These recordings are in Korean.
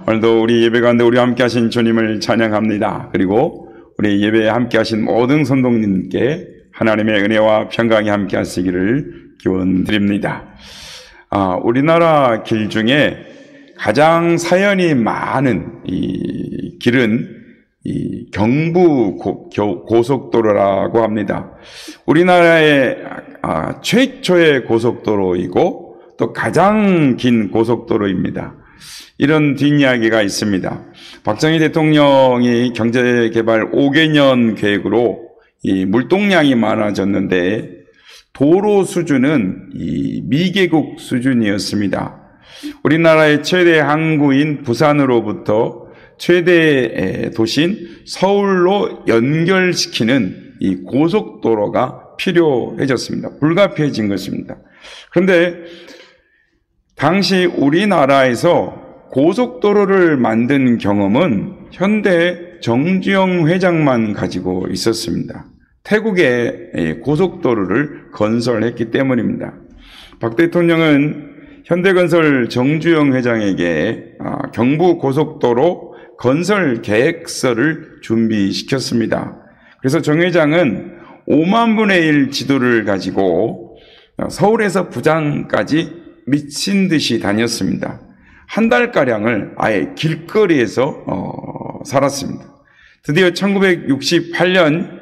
오늘도 우리 예배 가운데 우리와 함께 하신 주님을 찬양합니다. 그리고 우리 예배에 함께 하신 모든 성도님께 하나님의 은혜와 평강이 함께 하시기를 기원드립니다. 우리나라 길 중에 가장 사연이 많은 이 길은 이 경부 고속도로라고 합니다. 우리나라의 최초의 고속도로이고 또 가장 긴 고속도로입니다. 이런 뒷이야기가 있습니다. 박정희 대통령이 경제개발 5개년 계획으로 이 물동량이 많아졌는데 도로 수준은 이 미개국 수준이었습니다. 우리나라의 최대 항구인 부산으로부터 최대 도시인 서울로 연결시키는 이 고속도로가 필요해졌습니다. 불가피해진 것입니다. 그런데 당시 우리나라에서 고속도로를 만든 경험은 현대 정주영 회장만 가지고 있었습니다. 태국에 고속도로를 건설했기 때문입니다. 박 대통령은 현대건설 정주영 회장에게 경부 고속도로 건설 계획서를 준비시켰습니다. 그래서 정 회장은 5만 분의 1 지도를 가지고 서울에서 부산까지 미친 듯이 다녔습니다. 한 달가량을 아예 길거리에서 살았습니다. 드디어 1968년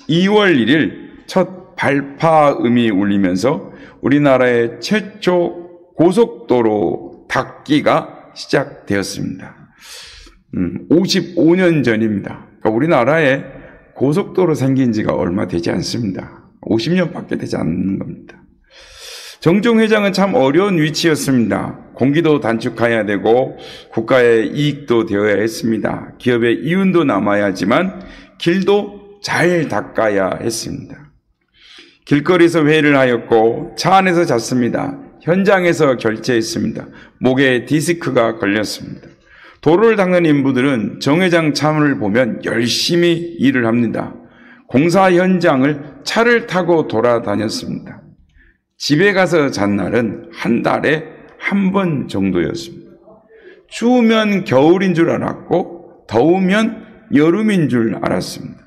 2월 1일 첫 발파음이 울리면서 우리나라의 최초 고속도로 닫기가 시작되었습니다. 55년 전입니다. 그러니까 우리나라에 고속도로 생긴 지가 얼마 되지 않습니다. 50년밖에 되지 않는 겁니다. 정종 회장은 참 어려운 위치였습니다. 공기도 단축해야 되고 국가의 이익도 되어야 했습니다. 기업의 이윤도 남아야 하지만 길도 잘 닦아야 했습니다. 길거리에서 회의를 하였고 차 안에서 잤습니다. 현장에서 결제했습니다. 목에 디스크가 걸렸습니다. 도로를 닦는 인부들은 정 회장 차를 보면 열심히 일을 합니다. 공사 현장을 차를 타고 돌아다녔습니다. 집에 가서 잔 날은 한 달에 한 번 정도였습니다. 추우면 겨울인 줄 알았고 더우면 여름인 줄 알았습니다.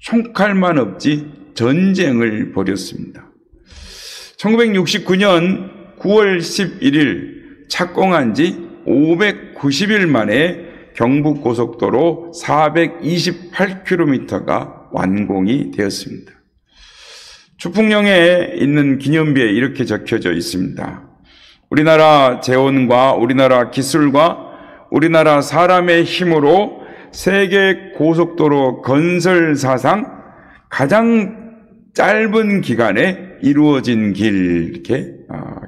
총칼만 없지 전쟁을 벌였습니다. 1969년 9월 11일 착공한 지 590일 만에 경부고속도로 428km가 완공이 되었습니다. 추풍령에 있는 기념비에 이렇게 적혀져 있습니다. 우리나라 재원과 우리나라 기술과 우리나라 사람의 힘으로 세계 고속도로 건설 사상 가장 짧은 기간에 이루어진 길, 이렇게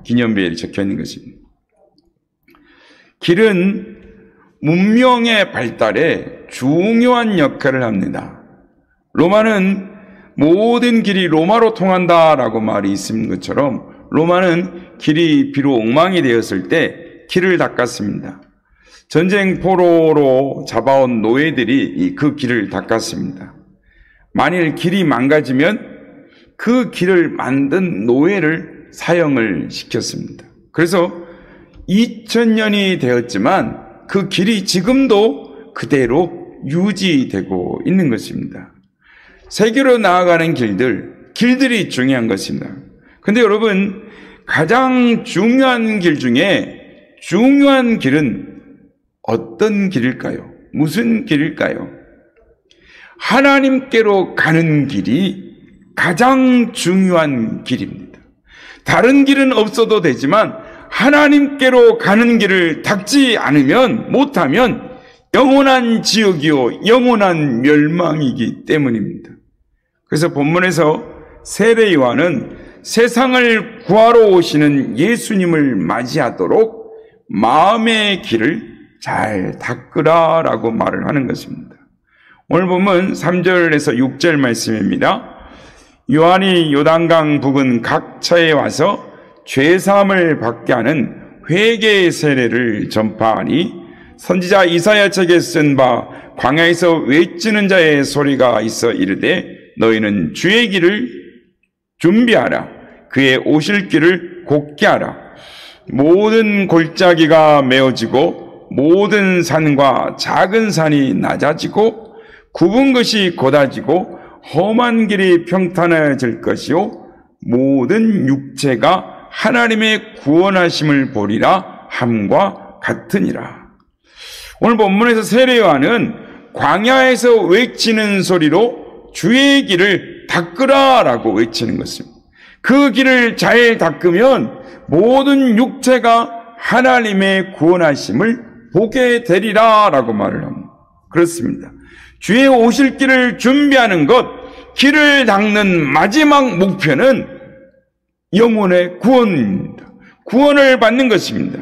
기념비에 적혀 있는 것입니다. 길은 문명의 발달에 중요한 역할을 합니다. 로마는 모든 길이 로마로 통한다라고 말이 있는 것처럼 로마는 길이 비록 엉망이 되었을 때 길을 닦았습니다. 전쟁 포로로 잡아온 노예들이 그 길을 닦았습니다. 만일 길이 망가지면 그 길을 만든 노예를 사형을 시켰습니다. 그래서 2000년이 되었지만 그 길이 지금도 그대로 유지되고 있는 것입니다. 세계로 나아가는 길들이 중요한 것입니다. 근데 여러분, 가장 중요한 길 중에 중요한 길은 어떤 길일까요? 무슨 길일까요? 하나님께로 가는 길이 가장 중요한 길입니다. 다른 길은 없어도 되지만 하나님께로 가는 길을 닦지 않으면, 못하면 영원한 지옥이요 영원한 멸망이기 때문입니다. 그래서 본문에서 세례 요한은 세상을 구하러 오시는 예수님을 맞이하도록 마음의 길을 잘 닦으라라고 말을 하는 것입니다. 오늘 보면 3절에서 6절 말씀입니다. 요한이 요단강 부근 각 처에 와서 죄사함을 받게 하는 회개의 세례를 전파하니 선지자 이사야 책에 쓴 바 광야에서 외치는 자의 소리가 있어 이르되 너희는 주의 길을 준비하라. 그의 오실 길을 곧게 하라. 모든 골짜기가 메어지고 모든 산과 작은 산이 낮아지고 굽은 것이 곧아지고 험한 길이 평탄해질 것이요 모든 육체가 하나님의 구원하심을 보리라 함과 같으니라. 오늘 본문에서 세례 요한은 광야에서 외치는 소리로 주의 길을 닦으라라고 외치는 것입니다. 그 길을 잘 닦으면 모든 육체가 하나님의 구원하심을 보게 되리라라고 말을 합니다. 그렇습니다. 주의 오실 길을 준비하는 것, 길을 닦는 마지막 목표는 영혼의 구원입니다. 구원을 받는 것입니다.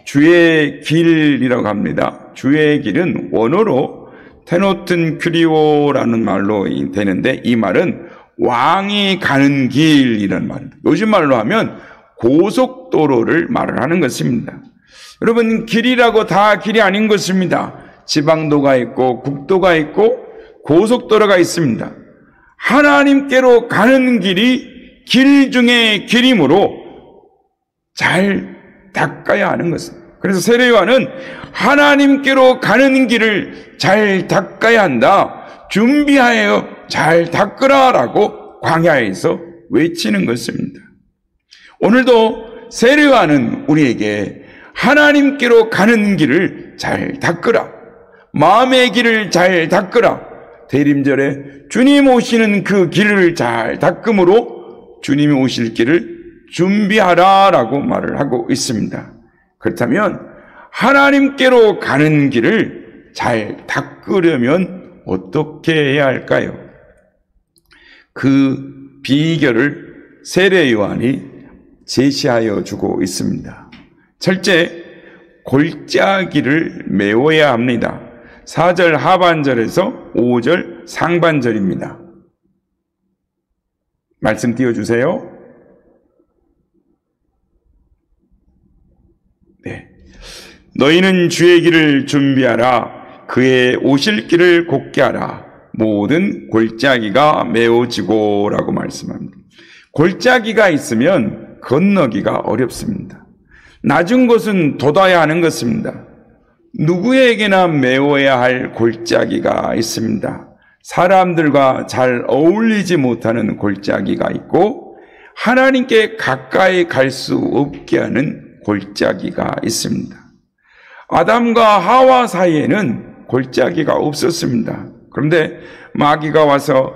주의 길이라고 합니다. 주의 길은 원어로 테노튼 큐리오라는 말로 되는데 이 말은 왕이 가는 길이라는 말입니다. 요즘 말로 하면 고속도로를 말을 하는 것입니다. 여러분, 길이라고 다 길이 아닌 것입니다. 지방도가 있고 국도가 있고 고속도로가 있습니다. 하나님께로 가는 길이 길 중에 길이므로 잘 닦아야 하는 것입니다. 그래서 세례 요한은 하나님께로 가는 길을 잘 닦아야 한다. 준비하여 잘 닦으라라고 광야에서 외치는 것입니다. 오늘도 세례 요한은 우리에게 하나님께로 가는 길을 잘 닦으라. 마음의 길을 잘 닦으라. 대림절에 주님 오시는 그 길을 잘 닦음으로 주님이 오실 길을 준비하라라고 말을 하고 있습니다. 그렇다면 하나님께로 가는 길을 잘 닦으려면 어떻게 해야 할까요? 그 비결을 세례 요한이 제시하여 주고 있습니다. 첫째, 골짜기를 메워야 합니다. 4절 하반절에서 5절 상반절입니다. 말씀 띄워주세요. 네. 너희는 주의 길을 준비하라. 그의 오실 길을 곧게 하라. 모든 골짜기가 메워지고 라고 말씀합니다. 골짜기가 있으면 건너기가 어렵습니다. 낮은 곳은 돋아야 하는 것입니다. 누구에게나 메워야 할 골짜기가 있습니다. 사람들과 잘 어울리지 못하는 골짜기가 있고 하나님께 가까이 갈 수 없게 하는 골짜기가 있습니다. 아담과 하와 사이에는 골짜기가 없었습니다. 그런데 마귀가 와서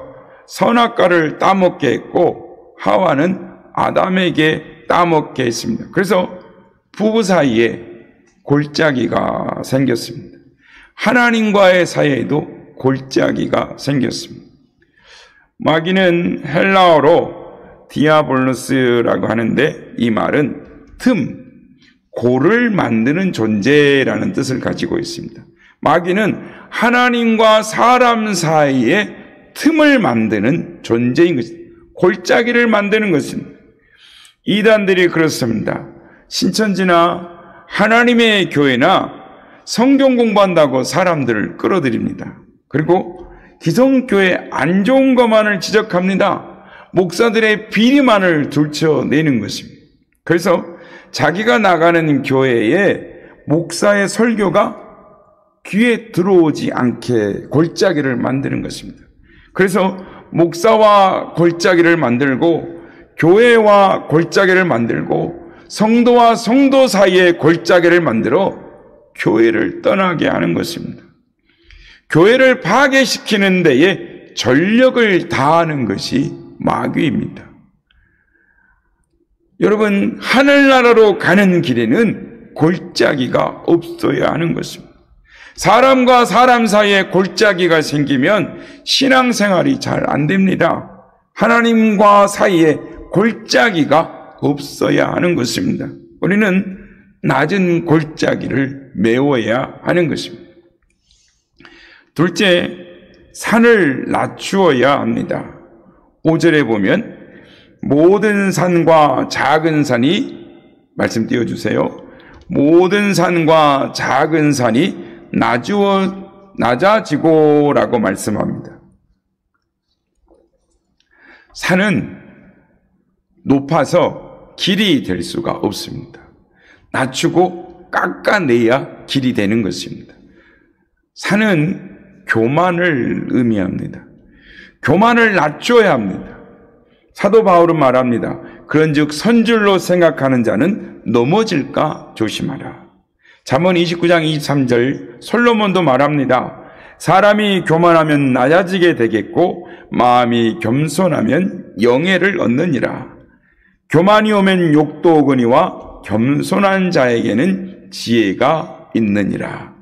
선악과를 따먹게 했고 하와는 아담에게 따먹게 했습니다. 그래서 부부 사이에 골짜기가 생겼습니다. 하나님과의 사이에도 골짜기가 생겼습니다. 마귀는 헬라어로 디아볼로스라고 하는데 이 말은 틈, 골을 만드는 존재라는 뜻을 가지고 있습니다. 마귀는 하나님과 사람 사이에 틈을 만드는 존재인 것입니다. 골짜기를 만드는 것입니다. 이단들이 그렇습니다. 신천지나 하나님의 교회나 성경 공부한다고 사람들을 끌어들입니다. 그리고 기성교회 안 좋은 것만을 지적합니다. 목사들의 비리만을 들춰내는 것입니다. 그래서 자기가 나가는 교회에 목사의 설교가 귀에 들어오지 않게 골짜기를 만드는 것입니다. 그래서 목사와 골짜기를 만들고 교회와 골짜기를 만들고 성도와 성도 사이에 골짜기를 만들어 교회를 떠나게 하는 것입니다. 교회를 파괴시키는 데에 전력을 다하는 것이 마귀입니다. 여러분, 하늘나라로 가는 길에는 골짜기가 없어야 하는 것입니다. 사람과 사람 사이에 골짜기가 생기면 신앙생활이 잘 안 됩니다. 하나님과 사이에 골짜기가 없어야 하는 것입니다. 우리는 낮은 골짜기를 메워야 하는 것입니다. 둘째, 산을 낮추어야 합니다. 5절에 보면 모든 산과 작은 산이, 말씀 띄워주세요. 모든 산과 작은 산이 낮아지고 라고 말씀합니다. 산은 높아서 길이 될 수가 없습니다. 낮추고 깎아내야 길이 되는 것입니다. 산은 교만을 의미합니다. 교만을 낮춰야 합니다. 사도 바울은 말합니다. 그런즉 선줄로 생각하는 자는 넘어질까 조심하라. 잠언 29장 23절 솔로몬도 말합니다. 사람이 교만하면 낮아지게 되겠고 마음이 겸손하면 영예를 얻느니라. 교만이 오면 욕도 오거니와 겸손한 자에게는 지혜가 있느니라.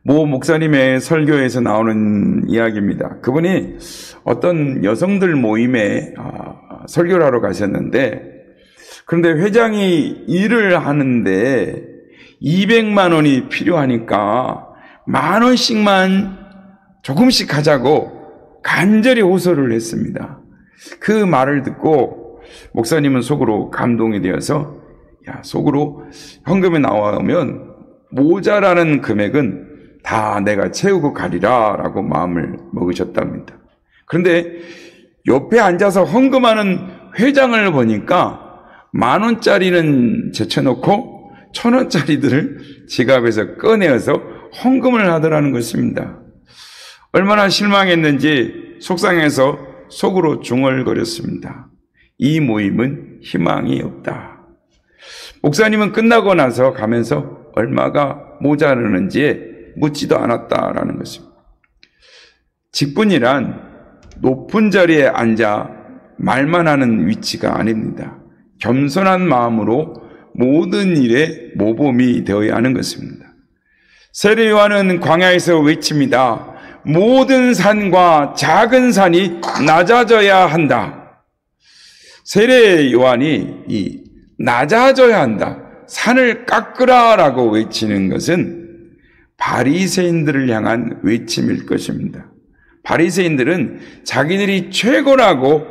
모 목사님의 설교에서 나오는 이야기입니다. 그분이 어떤 여성들 모임에 설교를 하러 가셨는데, 그런데 회장이 일을 하는데 200만 원이 필요하니까 10,000원씩만 조금씩 하자고 간절히 호소를 했습니다. 그 말을 듣고 목사님은 속으로 감동이 되어서 속으로 현금이 나오면 모자라는 금액은 다 내가 채우고 가리라 라고 마음을 먹으셨답니다. 그런데 옆에 앉아서 헌금하는 회장을 보니까 10,000원짜리는 제쳐놓고 1,000원짜리들을 지갑에서 꺼내어서 헌금을 하더라는 것입니다. 얼마나 실망했는지 속상해서 속으로 중얼거렸습니다. 이 모임은 희망이 없다. 목사님은 끝나고 나서 가면서 얼마가 모자르는지 묻지도 않았다라는 것입니다. 직분이란 높은 자리에 앉아 말만 하는 위치가 아닙니다. 겸손한 마음으로 모든 일에 모범이 되어야 하는 것입니다. 세례 요한은 광야에서 외칩니다. 모든 산과 작은 산이 낮아져야 한다. 세례 요한이 낮아져야 한다. 산을 깎으라라고 외치는 것은 바리새인들을 향한 외침일 것입니다. 바리새인들은 자기들이 최고라고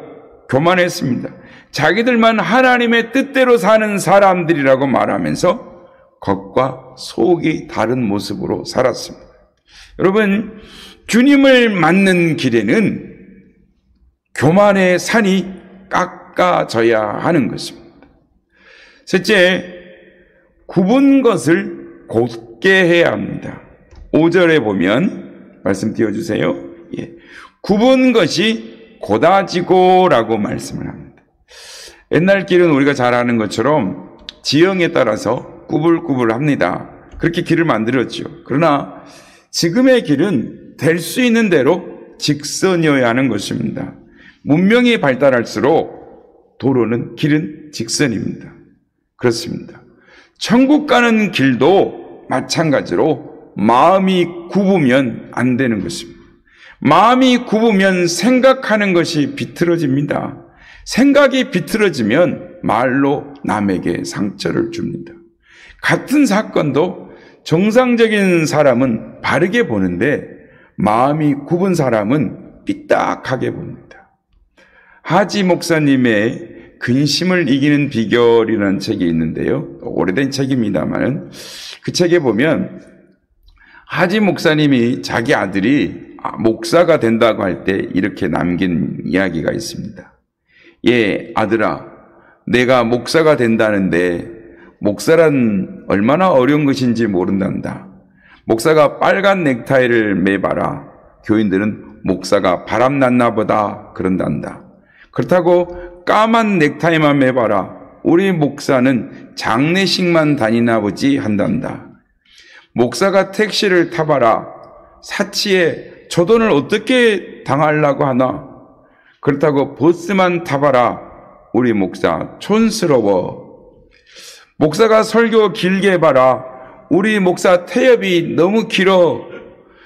교만했습니다. 자기들만 하나님의 뜻대로 사는 사람들이라고 말하면서 겉과 속이 다른 모습으로 살았습니다. 여러분, 주님을 맞는 길에는 교만의 산이 깎아져야 하는 것입니다. 셋째, 굽은 것을 곧게 해야 합니다. 5절에 보면 말씀 띄워주세요. 굽은 것이 곧아지고라고 말씀을 합니다. 옛날 길은 우리가 잘 아는 것처럼 지형에 따라서 꾸불꾸불합니다. 그렇게 길을 만들었죠. 그러나 지금의 길은 될 수 있는 대로 직선이어야 하는 것입니다. 문명이 발달할수록 길은 직선입니다. 그렇습니다. 천국 가는 길도 마찬가지로 마음이 굽으면 안 되는 것입니다. 마음이 굽으면 생각하는 것이 비틀어집니다. 생각이 비틀어지면 말로 남에게 상처를 줍니다. 같은 사건도 정상적인 사람은 바르게 보는데 마음이 굽은 사람은 삐딱하게 봅니다. 하지 목사님의 근심을 이기는 비결이라는 책이 있는데요. 오래된 책입니다만 그 책에 보면 하지 목사님이 자기 아들이 목사가 된다고 할 때 이렇게 남긴 이야기가 있습니다. 아들아, 내가 목사가 된다는데 목사란 얼마나 어려운 것인지 모른단다. 목사가 빨간 넥타이를 매봐라. 교인들은 목사가 바람났나 보다 그런단다. 그렇다고 까만 넥타이만 매봐라. 우리 목사는 장례식만 다니나 보지 한단다. 목사가 택시를 타봐라. 사치에 저 돈을 어떻게 당하려고 하나. 그렇다고 버스만 타봐라. 우리 목사 촌스러워. 목사가 설교 길게 해봐라. 우리 목사 태엽이 너무 길어.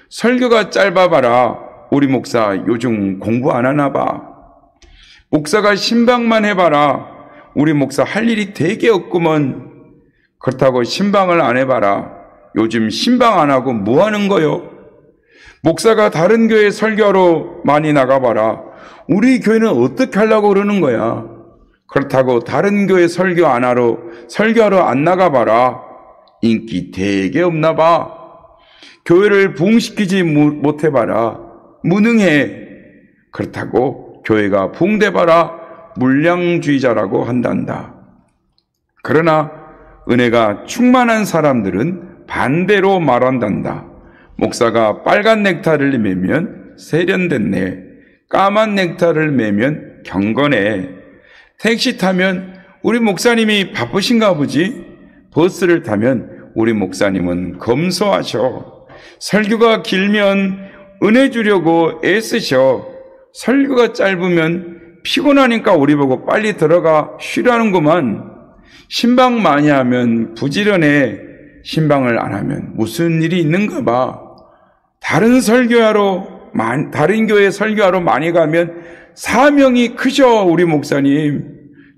설교가 짧아봐라. 우리 목사 요즘 공부 안 하나 봐. 목사가 신방만 해봐라. 우리 목사 할 일이 되게 없구먼. 그렇다고 신방을 안 해봐라. 요즘 신방 안 하고 뭐 하는 거요? 목사가 다른 교회 설교하러 많이 나가봐라. 우리 교회는 어떻게 하려고 그러는 거야? 그렇다고 다른 교회 설교하러 안 나가봐라. 인기 되게 없나 봐. 교회를 부흥시키지 못해봐라. 무능해. 그렇다고 교회가 부흥돼봐라. 물량주의자라고 한단다. 그러나 은혜가 충만한 사람들은 반대로 말한단다. 목사가 빨간 넥타이를 매면 세련됐네. 까만 넥타이를 매면 경건해. 택시 타면 우리 목사님이 바쁘신가 보지? 버스를 타면 우리 목사님은 검소하셔. 설교가 길면 은혜 주려고 애쓰셔. 설교가 짧으면 피곤하니까 우리 보고 빨리 들어가 쉬라는구만. 신방 많이 하면 부지런해. 신방을 안 하면 무슨 일이 있는가 봐. 다른 교회 설교하러 많이 가면 사명이 크셔. 우리 목사님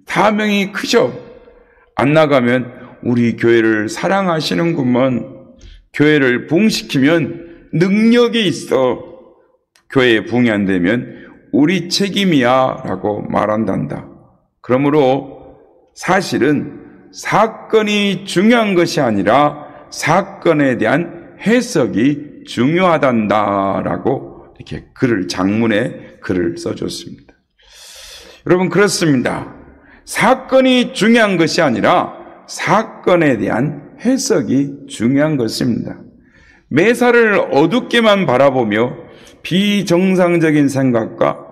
사명이 크셔. 안 나가면 우리 교회를 사랑하시는구먼. 교회를 부흥시키면 능력이 있어. 교회에 부흥이 안 되면 우리 책임이야 라고 말한단다. 그러므로 사실은 사건이 중요한 것이 아니라 사건에 대한 해석이 중요하단다라고 이렇게 장문에 글을 써줬습니다. 여러분, 그렇습니다. 사건이 중요한 것이 아니라 사건에 대한 해석이 중요한 것입니다. 매사를 어둡게만 바라보며 비정상적인 생각과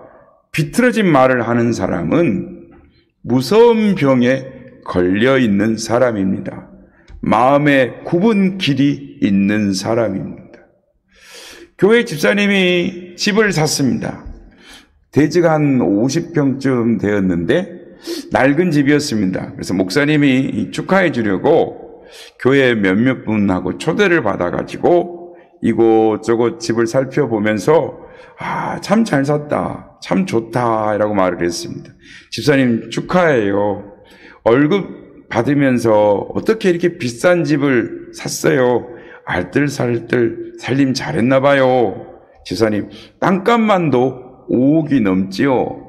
비틀어진 말을 하는 사람은 무서운 병에 걸려 있는 사람입니다. 마음에 굽은 길이 있는 사람입니다. 교회 집사님이 집을 샀습니다. 대지가 한 50평쯤 되었는데 낡은 집이었습니다. 그래서 목사님이 축하해 주려고 교회 몇몇 분하고 초대를 받아가지고 이곳저곳 집을 살펴보면서 참 잘 샀다, 참 좋다 라고 말을 했습니다. 집사님 축하해요. 월급 받으면서 어떻게 이렇게 비싼 집을 샀어요? 알뜰살뜰 살림 잘했나 봐요. 집사님, 땅값만도 5억이 넘지요.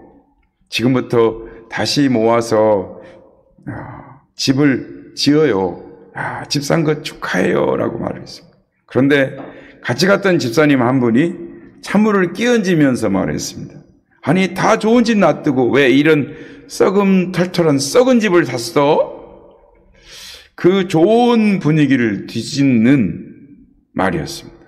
지금부터 다시 모아서 집을 지어요. 집 산 거 축하해요 라고 말을 했습니다. 그런데 같이 갔던 집사님 한 분이 찬물을 끼얹으면서 말했습니다. 아니, 다 좋은 집 놔두고 왜 이런 털털한 썩은 집을 샀어? 그 좋은 분위기를 뒤집는 말이었습니다.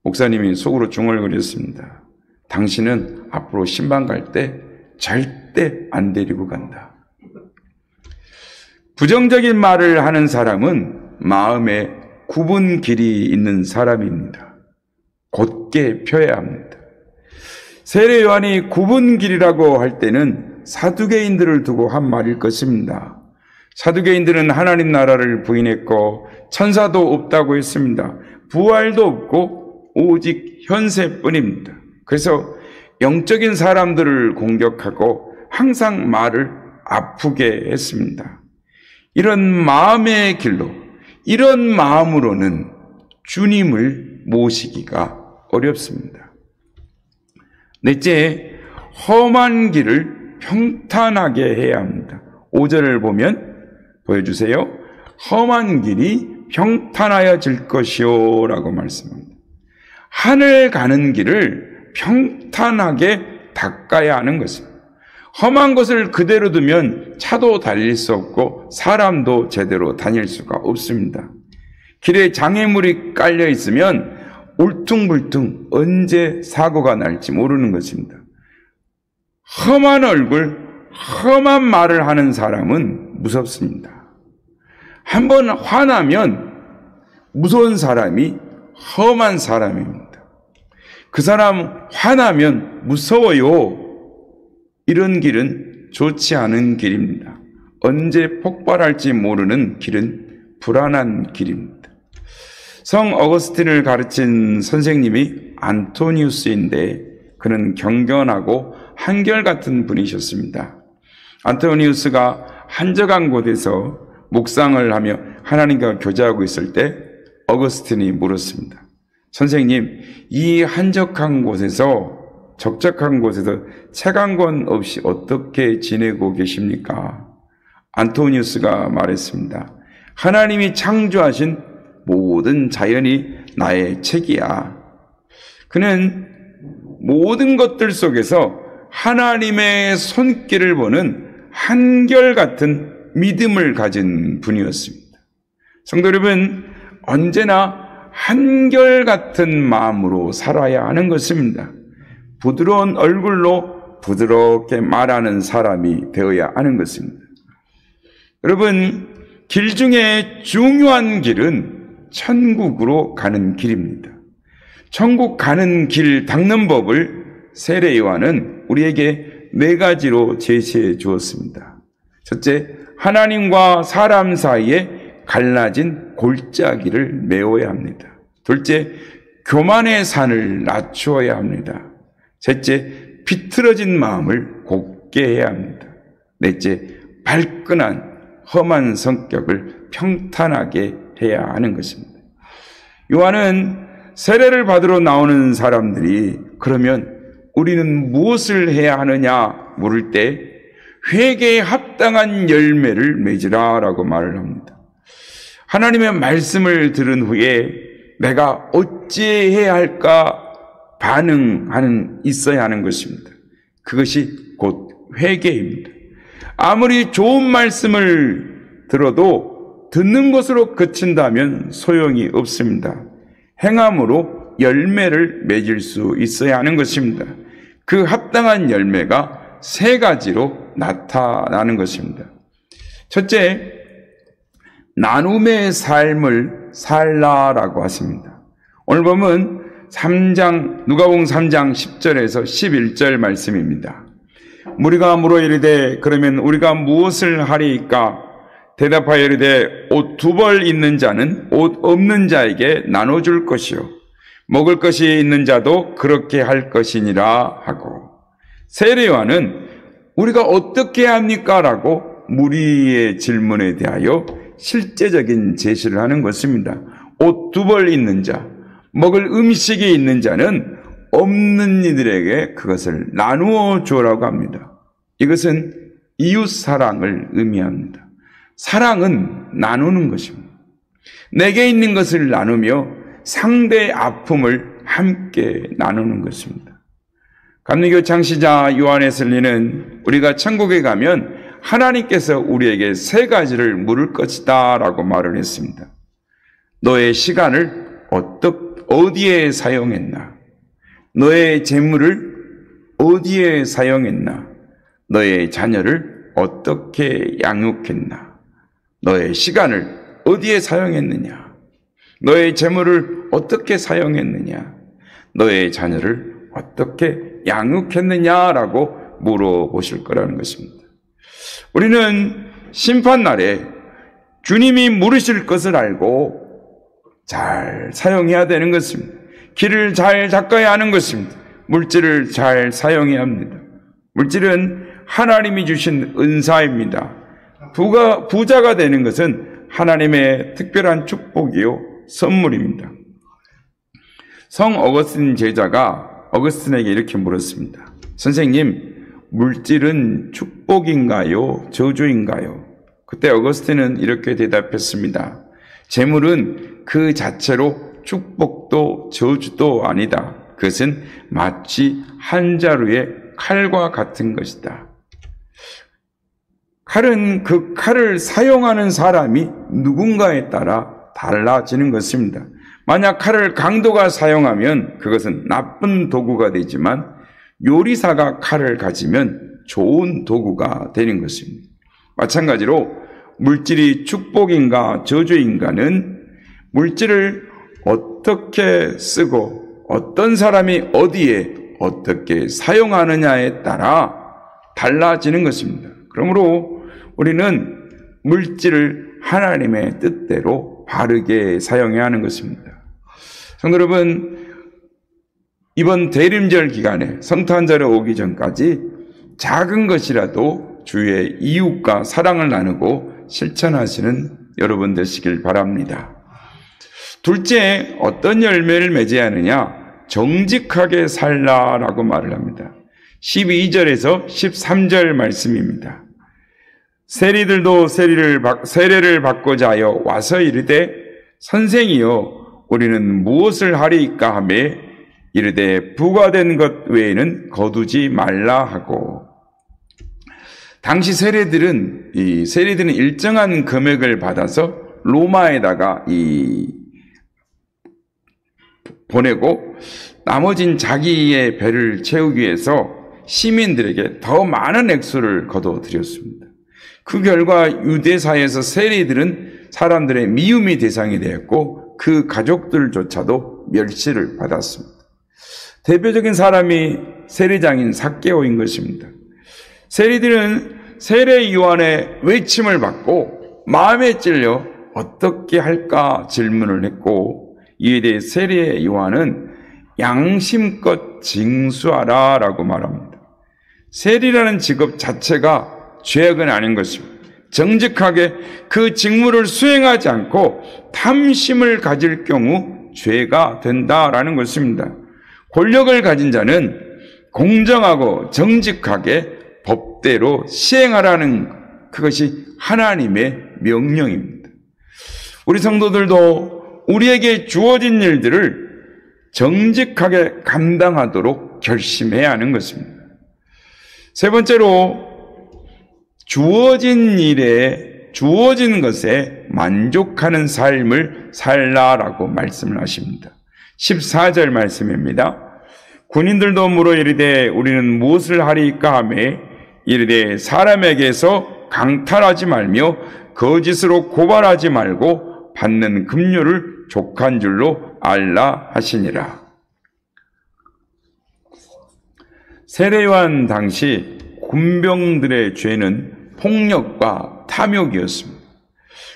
목사님이 속으로 중얼거렸습니다. 당신은 앞으로 신방 갈 때 절대 안 데리고 간다. 부정적인 말을 하는 사람은 마음에 굽은 길이 있는 사람입니다. 곧게 펴야 합니다. 세례 요한이 굽은 길이라고 할 때는 사두개인들을 두고 한 말일 것입니다. 사두개인들은 하나님 나라를 부인했고 천사도 없다고 했습니다. 부활도 없고 오직 현세뿐입니다. 그래서 영적인 사람들을 공격하고 항상 말을 아프게 했습니다. 이런 마음의 길로, 이런 마음으로는 주님을 모시기가 어렵습니다. 넷째, 험한 길을 평탄하게 해야 합니다. 5절을 보면 보여주세요. 험한 길이 평탄하여질 것이요 라고 말씀합니다. 하늘 가는 길을 평탄하게 닦아야 하는 것입니다. 험한 것을 그대로 두면 차도 달릴 수 없고 사람도 제대로 다닐 수가 없습니다. 길에 장애물이 깔려 있으면 울퉁불퉁 언제 사고가 날지 모르는 것입니다. 험한 얼굴, 험한 말을 하는 사람은 무섭습니다. 한번 화나면 무서운 사람이 험한 사람입니다. 그 사람 화나면 무서워요. 이런 길은 좋지 않은 길입니다. 언제 폭발할지 모르는 길은 불안한 길입니다. 성 어거스틴을 가르친 선생님이 안토니우스인데 그는 경건하고 한결같은 분이셨습니다. 안토니우스가 한적한 곳에서 묵상을 하며 하나님과 교제하고 있을 때 어거스틴이 물었습니다. 선생님, 이 한적한 곳에서, 적적한 곳에서 책 한 권 없이 어떻게 지내고 계십니까? 안토니우스가 말했습니다. 하나님이 창조하신 모든 자연이 나의 책이야. 그는 모든 것들 속에서 하나님의 손길을 보는 한결같은 믿음을 가진 분이었습니다. 성도 여러분, 언제나 한결같은 마음으로 살아야 하는 것입니다. 부드러운 얼굴로 부드럽게 말하는 사람이 되어야 하는 것입니다. 여러분, 길 중에 중요한 길은 천국으로 가는 길입니다. 천국 가는 길 닦는 법을 세례 요한은 우리에게 4가지로 제시해 주었습니다. 첫째, 하나님과 사람 사이에 갈라진 골짜기를 메워야 합니다. 둘째, 교만의 산을 낮추어야 합니다. 셋째, 비틀어진 마음을 곱게 해야 합니다. 넷째, 발끈한 험한 성격을 평탄하게 해야 하는 것입니다. 요한은 세례를 받으러 나오는 사람들이 그러면 우리는 무엇을 해야 하느냐 물을 때 회개에 합당한 열매를 맺으라 라고 말을 합니다. 하나님의 말씀을 들은 후에 내가 어찌해야 할까 있어야 하는 것입니다. 그것이 곧 회개입니다. 아무리 좋은 말씀을 들어도 듣는 것으로 그친다면 소용이 없습니다. 행함으로 열매를 맺을 수 있어야 하는 것입니다. 그 합당한 열매가 3가지로 나타나는 것입니다. 첫째, 나눔의 삶을 살라라고 하십니다. 오늘 보면 누가복음 3장 10절에서 11절 말씀입니다. 무리가 물어 이르되 그러면 우리가 무엇을 하리이까? 대답하여 이르되 옷 2벌 있는 자는 옷 없는 자에게 나눠줄 것이요 먹을 것이 있는 자도 그렇게 할 것이니라 하고, 세례 요한은 우리가 어떻게 합니까? 라고 무리의 질문에 대하여 실제적인 제시를 하는 것입니다. 옷 2벌 있는 자, 먹을 음식이 있는 자는 없는 이들에게 그것을 나누어 주라고 합니다. 이것은 이웃 사랑을 의미합니다. 사랑은 나누는 것입니다. 내게 있는 것을 나누며 상대의 아픔을 함께 나누는 것입니다. 감리교 창시자 요한 웨슬리는 우리가 천국에 가면 하나님께서 우리에게 3가지를 물을 것이다 라고 말을 했습니다. 너의 시간을 어디에 사용했나? 너의 재물을 어디에 사용했나? 너의 자녀를 어떻게 양육했나? 너의 시간을 어디에 사용했느냐? 너의 재물을 어떻게 사용했느냐? 너의 자녀를 어떻게 양육했느냐라고 물어보실 거라는 것입니다. 우리는 심판날에 주님이 물으실 것을 알고 잘 사용해야 되는 것입니다. 길을 잘 닦아야 하는 것입니다. 물질을 잘 사용해야 합니다. 물질은 하나님이 주신 은사입니다. 부자가 되는 것은 하나님의 특별한 축복이요 선물입니다. 성 어거스틴 제자가 어거스틴에게 이렇게 물었습니다. 선생님, 물질은 축복인가요? 저주인가요? 그때 어거스틴은 이렇게 대답했습니다. 재물은 그 자체로 축복도 저주도 아니다. 그것은 마치 한 자루의 칼과 같은 것이다. 칼은 그 칼을 사용하는 사람이 누군가에 따라 달라지는 것입니다. 만약 칼을 강도가 사용하면 그것은 나쁜 도구가 되지만 요리사가 칼을 가지면 좋은 도구가 되는 것입니다. 마찬가지로 물질이 축복인가 저주인가는 물질을 어떻게 쓰고 어떤 사람이 어디에 어떻게 사용하느냐에 따라 달라지는 것입니다. 그러므로 우리는 물질을 하나님의 뜻대로 바르게 사용해야 하는 것입니다. 성도 여러분, 이번 대림절 기간에 성탄절에 오기 전까지 작은 것이라도 주의 이웃과 사랑을 나누고 실천하시는 여러분 되시길 바랍니다. 둘째, 어떤 열매를 맺어야 하느냐? 정직하게 살라라고 말을 합니다. 12절에서 13절 말씀입니다. 세리들도 세례를 받고자 하여 와서 이르되 선생이여 우리는 무엇을 하리이까 하매 이르되 부과된 것 외에는 거두지 말라 하고, 당시 세리들은 일정한 금액을 받아서 로마에다가 보내고 나머진 자기의 배를 채우기 위해서 시민들에게 더 많은 액수를 거둬들였습니다. 그 결과 유대사회에서 세리들은 사람들의 미움의 대상이 되었고 그 가족들조차도 멸시를 받았습니다. 대표적인 사람이 세리장인 삭개오인 것입니다. 세리들은 세례 요한의 외침을 받고 마음에 찔려 어떻게 할까 질문을 했고, 이에 대해 세례 요한은 양심껏 징수하라 라고 말합니다. 세리라는 직업 자체가 죄악은 아닌 것입니다. 정직하게 그 직무를 수행하지 않고 탐심을 가질 경우 죄가 된다라는 것입니다. 권력을 가진 자는 공정하고 정직하게 법대로 시행하라는 그것이 하나님의 명령입니다. 우리 성도들도 우리에게 주어진 일들을 정직하게 감당하도록 결심해야 하는 것입니다. 세 번째로 주어진 일에 주어진 것에 만족하는 삶을 살라라고 말씀을 하십니다. 14절 말씀입니다. 군인들도 물어 이르되 우리는 무엇을 하리까 하매 이르되 사람에게서 강탈하지 말며 거짓으로 고발하지 말고 받는 급료를 족한 줄로 알라 하시니라. 세례 요한 당시 군병들의 죄는 폭력과 탐욕이었습니다.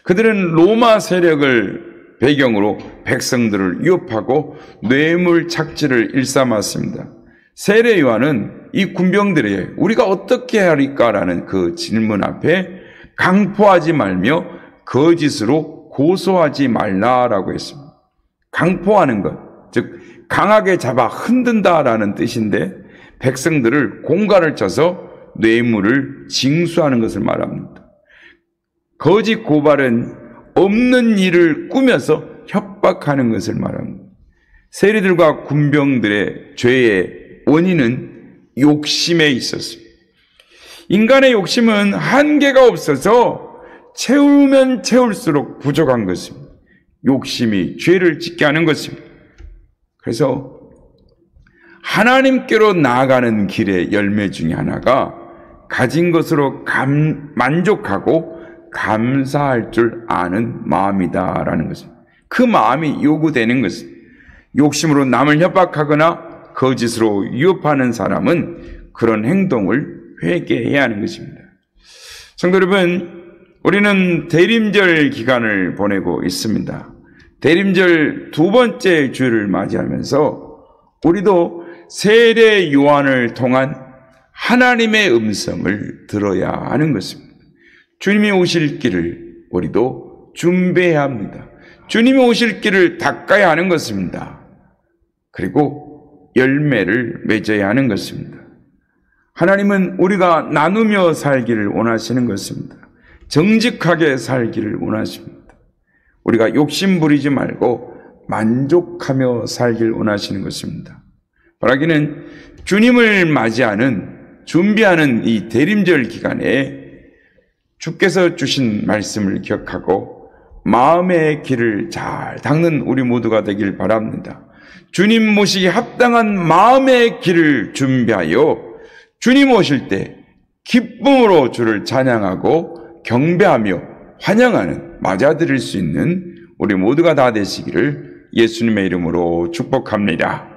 그들은 로마 세력을 배경으로 백성들을 위협하고 뇌물 착취를 일삼았습니다. 세례 요한은 이 군병들에게 우리가 어떻게 하리까라는 그 질문 앞에 강포하지 말며 거짓으로 고소하지 말라라고 했습니다. 강포하는 것, 즉 강하게 잡아 흔든다라는 뜻인데 백성들을 공갈을 쳐서 뇌물을 징수하는 것을 말합니다. 거짓 고발은 없는 일을 꾸며서 협박하는 것을 말합니다. 세리들과 군병들의 죄의 원인은 욕심에 있었습니다. 인간의 욕심은 한계가 없어서 채우면 채울수록 부족한 것입니다. 욕심이 죄를 짓게 하는 것입니다. 그래서 하나님께로 나아가는 길의 열매 중에 하나가 가진 것으로 만족하고 감사할 줄 아는 마음이다라는 것입니다. 그 마음이 요구되는 것입니다. 욕심으로 남을 협박하거나 거짓으로 위협하는 사람은 그런 행동을 회개해야 하는 것입니다. 성도 여러분, 우리는 대림절 기간을 보내고 있습니다. 대림절 두 번째 주를 맞이하면서 우리도 세례 요한을 통한 하나님의 음성을 들어야 하는 것입니다. 주님이 오실 길을 우리도 준비해야 합니다. 주님이 오실 길을 닦아야 하는 것입니다. 그리고 열매를 맺어야 하는 것입니다. 하나님은 우리가 나누며 살기를 원하시는 것입니다. 정직하게 살기를 원하십니다. 우리가 욕심 부리지 말고 만족하며 살기를 원하시는 것입니다. 바라기는 주님을 맞이하는 준비하는 이 대림절 기간에 주께서 주신 말씀을 기억하고 마음의 길을 잘 닦는 우리 모두가 되길 바랍니다. 주님 모시기 합당한 마음의 길을 준비하여 주님 오실 때 기쁨으로 주를 찬양하고 경배하며 환영하는 맞아들일 수 있는 우리 모두가 다 되시기를 예수님의 이름으로 축복합니다.